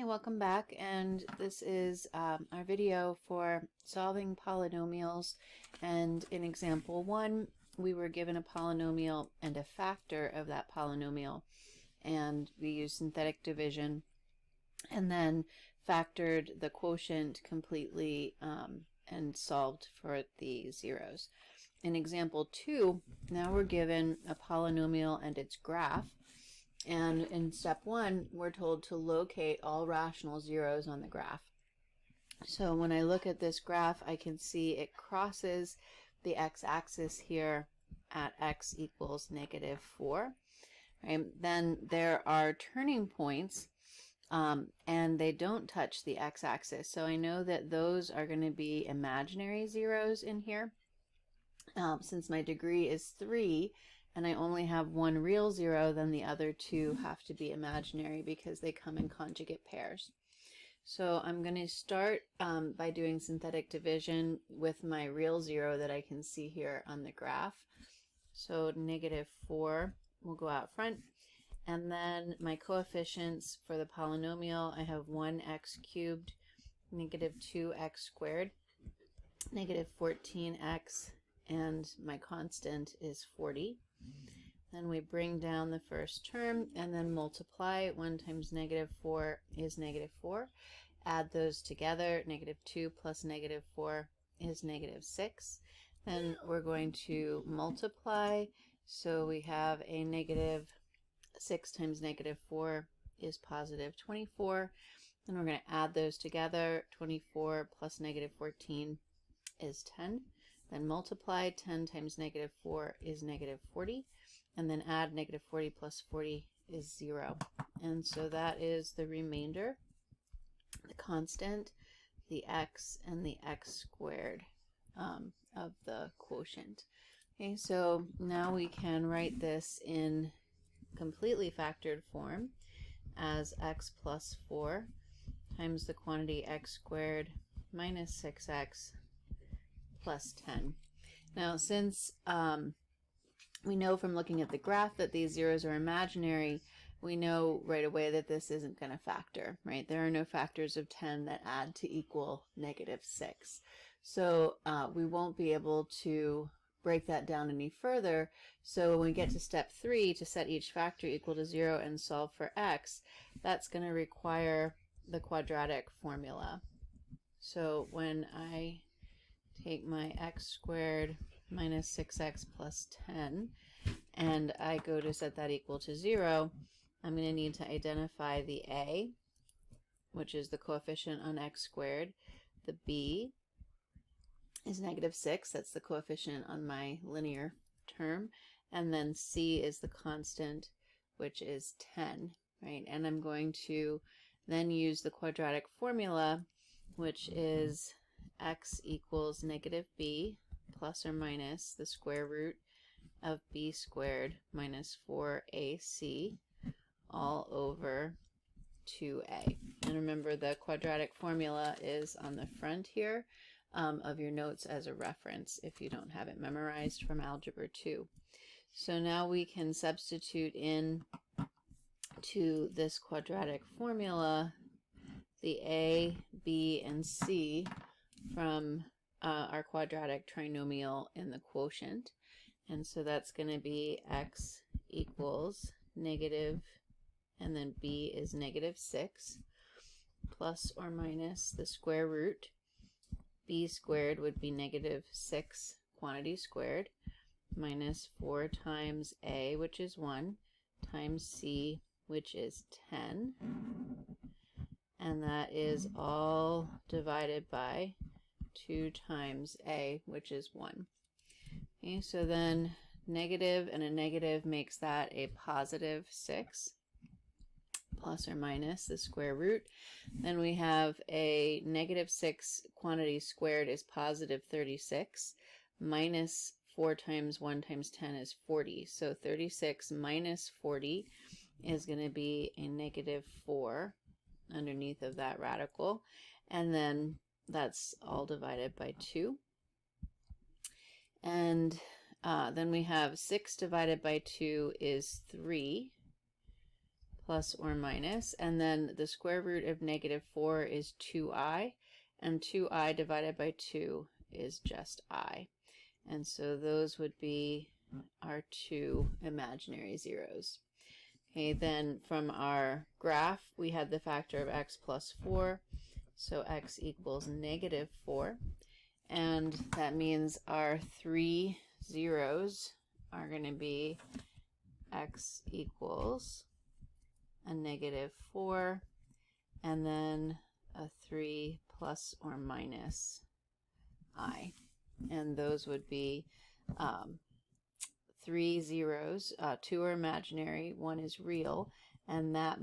Hey, welcome back, and this is our video for solving polynomials. And in example 1, we were given a polynomial and a factor of that polynomial, and we used synthetic division and then factored the quotient completely and solved for the zeros. In example 2, now we're given a polynomial and its graph. And in step 1, we're told to locate all rational zeros on the graph. So when I look at this graph, I can see it crosses the x-axis here at x equals -4. Right? Then there are turning points, and they don't touch the x-axis. So I know that those are going to be imaginary zeros in here. Since my degree is 3, and I only have one real zero, then the other two have to be imaginary because they come in conjugate pairs. So I'm going to start by doing synthetic division with my real zero that I can see here on the graph. So -4 will go out front. And then my coefficients for the polynomial, I have 1x cubed, -2x squared, -14x, and my constant is 40. Then we bring down the first term and then multiply. 1 times -4 is -4. Add those together. -2 plus -4 is -6. Then we're going to multiply. So we have a -6 times -4 is positive 24. Then we're going to add those together. 24 plus -14 is 10. Then multiply. 10 times -4 is -40. And then add -40 plus 40 is 0. And so that is the remainder, the constant, the x, and the x squared of the quotient. Okay, so now we can write this in completely factored form as x plus 4 times the quantity x squared minus 6x plus 10. Now, since we know from looking at the graph that these zeros are imaginary, we know right away that this isn't going to factor, right? There are no factors of 10 that add to equal -6. So we won't be able to break that down any further. So when we get to step 3, to set each factor equal to 0 and solve for x, that's going to require the quadratic formula. So when I take my x squared minus 6x plus 10, and I go to set that equal to 0, I'm going to need to identify the a, which is the coefficient on x squared. The b is -6, that's the coefficient on my linear term. And then c is the constant, which is 10, right? And I'm going to then use the quadratic formula, which is x equals -b plus or minus the square root of b squared minus 4ac all over 2a. And remember, the quadratic formula is on the front here of your notes as a reference if you don't have it memorized from Algebra 2. So now we can substitute in to this quadratic formula the a, b, and c from our quadratic trinomial in the quotient. And so that's going to be x equals negative, and then b is -6, plus or minus the square root. B squared would be -6 quantity squared, minus 4 times a, which is 1, times c, which is 10. And that is all divided by 2 times a, which is 1. Okay, so then negative and a negative makes that a positive 6, plus or minus the square root. Then we have a -6 quantity squared is positive 36, minus 4 times 1 times 10 is 40. So 36 minus 40 is going to be a -4 underneath of that radical. And then that's all divided by 2. And then we have 6 divided by 2 is 3, plus or minus, and then the square root of -4 is 2i, and 2i divided by 2 is just I. And so those would be our two imaginary zeros. Okay, then from our graph, we had the factor of x plus 4, so x equals -4, and that means our three zeros are going to be x equals a -4, and then a 3 plus or minus I. And those would be three zeros. Two are imaginary, one is real, and that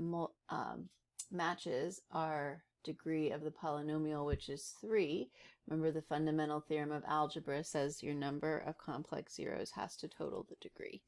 matches our degree of the polynomial, which is 3. Remember, the fundamental theorem of algebra says your number of complex zeros has to total the degree.